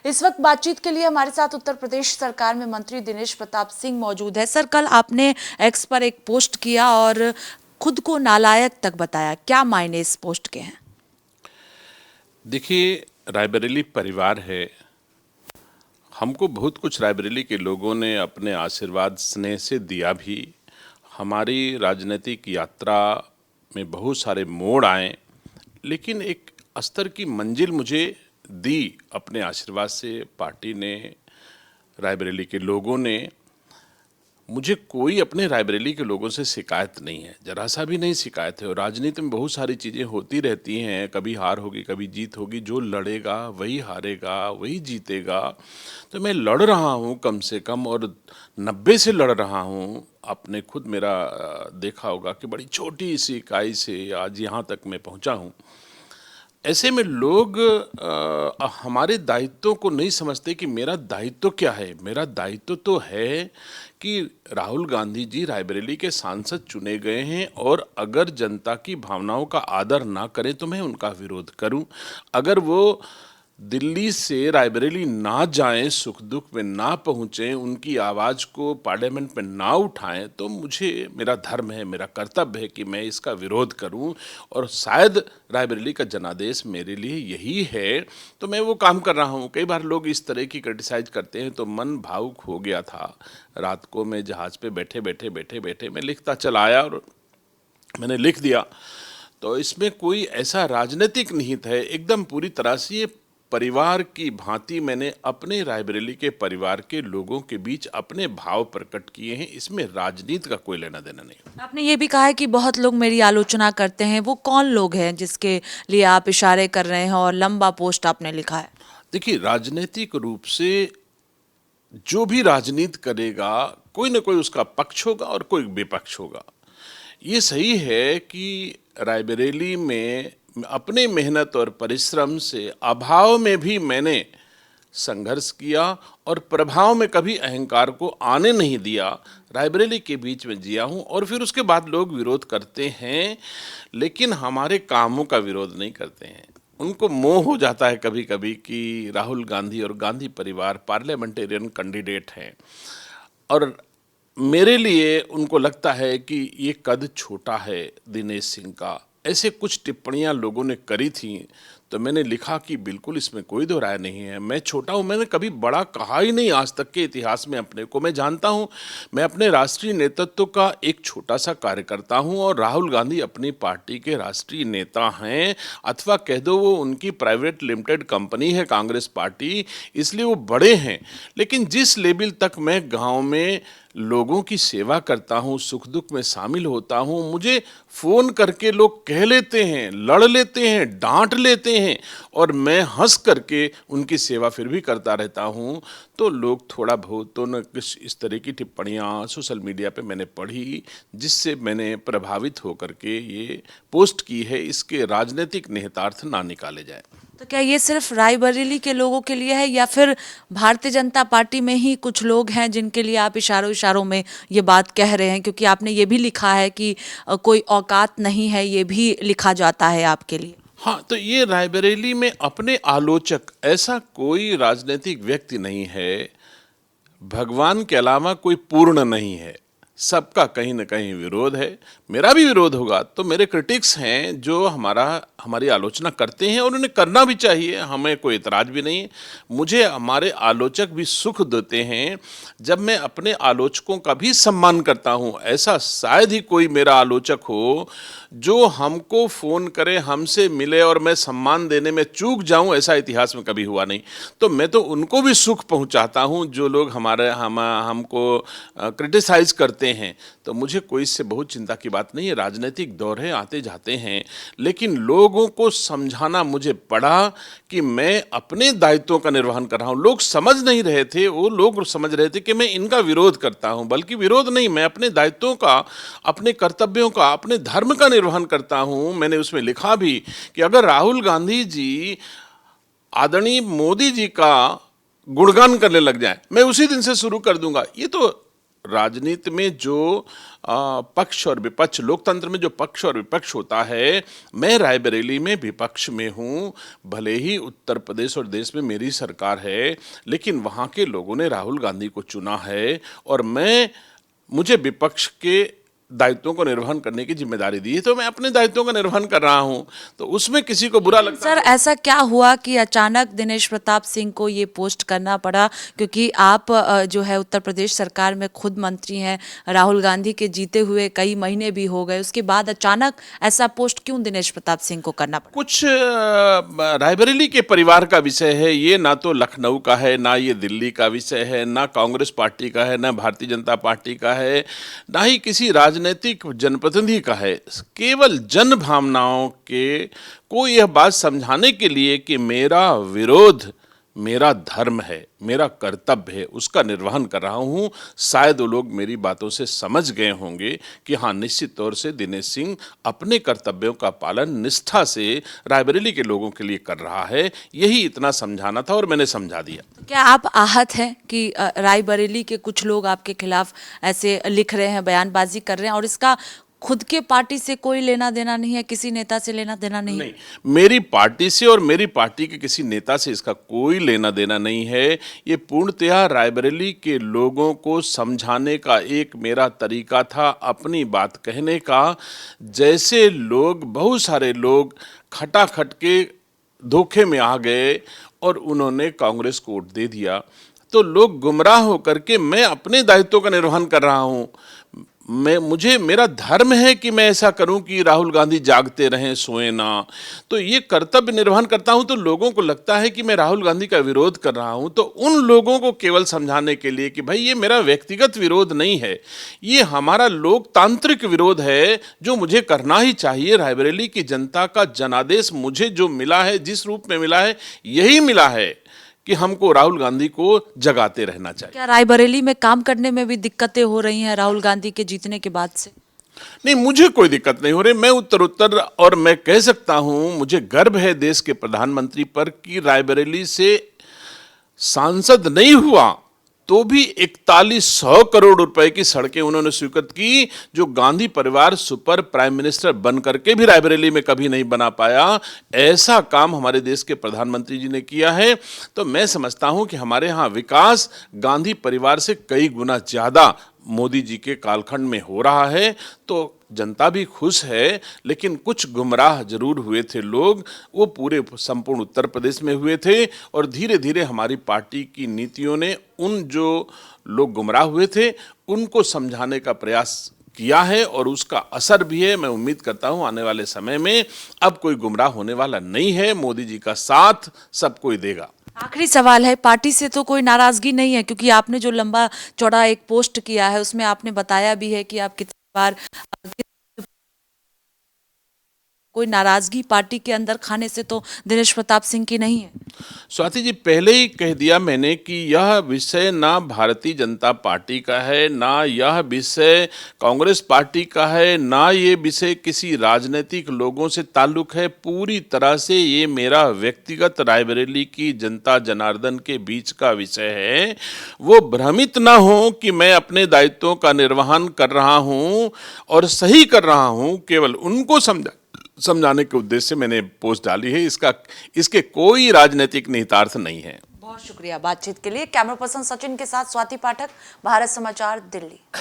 इस वक्त बातचीत के लिए हमारे साथ उत्तर प्रदेश सरकार में मंत्री दिनेश प्रताप सिंह मौजूद है। सर, कल आपने एक्स पर एक पोस्ट किया और खुद को नालायक तक बताया, क्या मायने इस पोस्ट के हैं? देखिए, रायबरेली परिवार है। हमको बहुत कुछ रायबरेली के लोगों ने अपने आशीर्वाद स्नेह से दिया भी। हमारी राजनीतिक यात्रा में बहुत सारे मोड़ आए, लेकिन एक स्तर की मंजिल मुझे दी अपने आशीर्वाद से पार्टी ने, रायबरेली के लोगों ने। मुझे कोई अपने रायबरेली के लोगों से शिकायत नहीं है, जरा सा भी नहीं शिकायत है। और राजनीति में बहुत सारी चीज़ें होती रहती हैं, कभी हार होगी कभी जीत होगी, जो लड़ेगा वही हारेगा वही जीतेगा। तो मैं लड़ रहा हूँ कम से कम, और 90 से लड़ रहा हूँ। आपने खुद मेरा देखा होगा कि बड़ी छोटी सी इकाई से आज यहाँ तक मैं पहुँचा हूँ। ऐसे में लोग हमारे दायित्वों को नहीं समझते कि मेरा दायित्व क्या है। मेरा दायित्व तो है कि राहुल गांधी जी रायबरेली के सांसद चुने गए हैं, और अगर जनता की भावनाओं का आदर ना करें तो मैं उनका विरोध करूं। अगर वो दिल्ली से रायबरेली ना जाएं, सुख दुख में ना पहुंचें, उनकी आवाज़ को पार्लियामेंट में ना उठाएं, तो मुझे, मेरा धर्म है, मेरा कर्तव्य है कि मैं इसका विरोध करूं। और शायद रायबरेली का जनादेश मेरे लिए यही है, तो मैं वो काम कर रहा हूं। कई बार लोग इस तरह की क्रिटिसाइज करते हैं तो मन भावुक हो गया था। रात को मैं जहाज़ पे बैठे बैठे मैं लिखता चला आया और मैंने लिख दिया। तो इसमें कोई ऐसा राजनीतिक निहित है, एकदम पूरी तरह से ये परिवार की भांति मैंने अपने रायबरेली के परिवार के लोगों के बीच अपने भाव प्रकट किए हैं। इसमें राजनीति का कोई लेना देना नहीं। आपने ये भी कहा है कि बहुत लोग मेरी आलोचना करते हैं, वो कौन लोग हैं जिसके लिए आप इशारे कर रहे हैं और लंबा पोस्ट आपने लिखा है? देखिए, राजनीतिक रूप से जो भी राजनीति करेगा, कोई ना कोई उसका पक्ष होगा और कोई विपक्ष होगा। ये सही है कि रायबरेली में अपने मेहनत और परिश्रम से अभाव में भी मैंने संघर्ष किया और प्रभाव में कभी अहंकार को आने नहीं दिया। रायबरेली के बीच में जिया हूँ, और फिर उसके बाद लोग विरोध करते हैं, लेकिन हमारे कामों का विरोध नहीं करते हैं। उनको मोह हो जाता है कभी कभी कि राहुल गांधी और गांधी परिवार पार्लियामेंटेरियन कैंडिडेट हैं, और मेरे लिए उनको लगता है कि ये कद छोटा है दिनेश सिंह का। ऐसे कुछ टिप्पणियां लोगों ने करी थी, तो मैंने लिखा कि बिल्कुल इसमें कोई दो राय नहीं है। मैं छोटा हूं, मैंने कभी बड़ा कहा ही नहीं आज तक के इतिहास में अपने को। मैं जानता हूं, मैं अपने राष्ट्रीय नेतृत्व का एक छोटा सा कार्यकर्ता हूं, और राहुल गांधी अपनी पार्टी के राष्ट्रीय नेता हैं, अथवा कह दो वो उनकी प्राइवेट लिमिटेड कंपनी है कांग्रेस पार्टी, इसलिए वो बड़े हैं। लेकिन जिस लेवल तक मैं गाँव में लोगों की सेवा करता हूं, सुख दुख में शामिल होता हूं, मुझे फ़ोन करके लोग कह लेते हैं, लड़ लेते हैं, डांट लेते हैं, और मैं हंस करके उनकी सेवा फिर भी करता रहता हूं। तो लोग थोड़ा बहुत तो न कुछ इस तरह की टिप्पणियां सोशल मीडिया पे मैंने पढ़ी, जिससे मैंने प्रभावित होकर के ये पोस्ट की है। इसके राजनीतिक निहितार्थ ना निकाले जाए। तो क्या ये सिर्फ रायबरेली के लोगों के लिए है, या फिर भारतीय जनता पार्टी में ही कुछ लोग हैं जिनके लिए आप इशारों इशारों में ये बात कह रहे हैं? क्योंकि आपने ये भी लिखा है कि कोई औकात नहीं है, ये भी लिखा जाता है आपके लिए। हाँ, तो ये रायबरेली में अपने आलोचक, ऐसा कोई राजनीतिक व्यक्ति नहीं है, भगवान के अलावा कोई पूर्ण नहीं है। सबका कहीं ना कहीं विरोध है, मेरा भी विरोध होगा। तो मेरे क्रिटिक्स हैं जो हमारी आलोचना करते हैं, और उन्हें करना भी चाहिए, हमें कोई इतराज भी नहीं है। मुझे हमारे आलोचक भी सुख देते हैं जब मैं अपने आलोचकों का भी सम्मान करता हूं। ऐसा शायद ही कोई मेरा आलोचक हो जो हमको फ़ोन करे, हमसे मिले, और मैं सम्मान देने में चूक जाऊं, ऐसा इतिहास में कभी हुआ नहीं। तो मैं तो उनको भी सुख पहुंचाता हूं जो लोग हमको क्रिटिसाइज करते हैं। तो मुझे कोई इससे बहुत चिंता की बात नहीं है। राजनीतिक दौर है, आते जाते हैं, लेकिन लोगों को समझाना मुझे पड़ा कि मैं अपने दायित्वों का निर्वहन कर रहा हूं। लोग समझ नहीं रहे थे, वो लोग समझ रहे थे कि मैं इनका विरोध करता हूं, बल्कि विरोध नहीं, मैं अपने दायित्वों का, अपने कर्तव्यों का, अपने धर्म का निर्वहन करता हूं। मैंने उसमें लिखा भी कि अगर राहुल गांधी जी आदरणीय मोदी जी का गुणगान करने लग जाए, मैं उसी दिन से शुरू कर दूंगा। ये तो राजनीति में जो पक्ष और विपक्ष, लोकतंत्र में जो पक्ष और विपक्ष होता है, मैं रायबरेली में विपक्ष में हूँ। भले ही उत्तर प्रदेश और देश में मेरी सरकार है, लेकिन वहाँ के लोगों ने राहुल गांधी को चुना है और मुझे विपक्ष के दायित्वों को निर्वहन करने की जिम्मेदारी दी है, तो मैं अपने दायित्वों का निर्वहन कर रहा हूं। तो उसमें किसी को बुरा लगता सर, ऐसा क्या हुआ कि अचानक दिनेश प्रताप सिंह को ये पोस्ट करना पड़ा? क्योंकि आप जो है उत्तर प्रदेश सरकार में खुद मंत्री हैं, राहुल गांधी के जीते हुए कई महीने भी हो गए, उसके बाद अचानक ऐसा पोस्ट क्यों दिनेश प्रताप सिंह को करना पड़ा? कुछ रायबरेली के परिवार का विषय है ये, ना तो लखनऊ का है, ना ये दिल्ली का विषय है, ना कांग्रेस पार्टी का है, ना भारतीय जनता पार्टी का है, ना ही किसी राजनीतिक जनप्रतिनिधि का है। केवल जन भावनाओं को यह बात समझाने के लिए कि मेरा विरोध मेरा धर्म है, मेरा कर्तव्य है, उसका निर्वहन कर रहा हूं। शायद वो लोग मेरी बातों से समझ गए होंगे कि हाँ, निश्चित तौर से दिनेश सिंह अपने कर्तव्यों का पालन निष्ठा से रायबरेली के लोगों के लिए कर रहा है। यही इतना समझाना था और मैंने समझा दिया। तो क्या आप आहत हैं कि रायबरेली के कुछ लोग आपके खिलाफ ऐसे लिख रहे हैं, बयानबाजी कर रहे हैं, और इसका खुद के पार्टी से कोई लेना देना नहीं है, किसी नेता से लेना देना नहीं है? नहीं, मेरी पार्टी से और मेरी पार्टी के किसी नेता से इसका कोई लेना देना नहीं है। ये पूर्णतः रायबरेली के लोगों को समझाने का एक मेरा तरीका था, अपनी बात कहने का। जैसे बहुत सारे लोग खटाखट के धोखे में आ गए और उन्होंने कांग्रेस को वोट दे दिया, तो लोग गुमराह होकर के, मैं अपने दायित्वों का निर्वहन कर रहा हूं। मेरा धर्म है कि मैं ऐसा करूं कि राहुल गांधी जागते रहें, सोए ना। तो ये कर्तव्य निर्वहन करता हूं, तो लोगों को लगता है कि मैं राहुल गांधी का विरोध कर रहा हूं। तो उन लोगों को केवल समझाने के लिए कि भाई, ये मेरा व्यक्तिगत विरोध नहीं है, ये हमारा लोकतांत्रिक विरोध है, जो मुझे करना ही चाहिए। रायबरेली की जनता का जनादेश मुझे जो मिला है, जिस रूप में मिला है, यही मिला है कि हमको राहुल गांधी को जगाते रहना चाहिए। क्या रायबरेली में काम करने में भी दिक्कतें हो रही हैं राहुल गांधी के जीतने के बाद से? नहीं, मुझे कोई दिक्कत नहीं हो रही। मैं उत्तर और मैं कह सकता हूं, मुझे गर्व है देश के प्रधानमंत्री पर कि रायबरेली से सांसद नहीं हुआ तो भी 4100 करोड़ रुपए की सड़कें उन्होंने स्वीकृत की, जो गांधी परिवार सुपर प्राइम मिनिस्टर बन करके भी रायबरेली में कभी नहीं बना पाया। ऐसा काम हमारे देश के प्रधानमंत्री जी ने किया है। तो मैं समझता हूं कि हमारे यहाँ विकास गांधी परिवार से कई गुना ज्यादा मोदी जी के कालखंड में हो रहा है। तो जनता भी खुश है, लेकिन कुछ गुमराह जरूर हुए थे लोग, वो पूरे संपूर्ण उत्तर प्रदेश में हुए थे। और धीरे धीरे हमारी पार्टी की नीतियों ने उन जो लोग गुमराह हुए थे उनको समझाने का प्रयास किया है और उसका असर भी है। मैं उम्मीद करता हूं आने वाले समय में अब कोई गुमराह होने वाला नहीं है। मोदी जी का साथ सब कोई देगा। आखिरी सवाल है, पार्टी से तो कोई नाराजगी नहीं है? क्योंकि आपने जो लंबा चौड़ा एक पोस्ट किया है उसमें आपने बताया भी है कि आप कितनी बार कोई नाराजगी पार्टी के अंदर खाने से तो दिनेश प्रताप सिंह की नहीं है। स्वाति जी, पहले ही कह दिया मैंने कि यह विषय ना भारतीय जनता पार्टी का है, ना यह विषय कांग्रेस पार्टी का है, ना ये विषय किसी राजनीतिक लोगों से ताल्लुक है। पूरी तरह से ये मेरा व्यक्तिगत रायबरेली की जनता जनार्दन के बीच का विषय है। वो भ्रमित ना हो कि मैं अपने दायित्वों का निर्वहन कर रहा हूं और सही कर रहा हूं, केवल उनको समझाने के उद्देश्य से मैंने पोस्ट डाली है। इसके कोई राजनीतिक निहितार्थ नहीं है। बहुत शुक्रिया बातचीत के लिए। कैमरा पर्सन सचिन के साथ स्वाति पाठक, भारत समाचार, दिल्ली।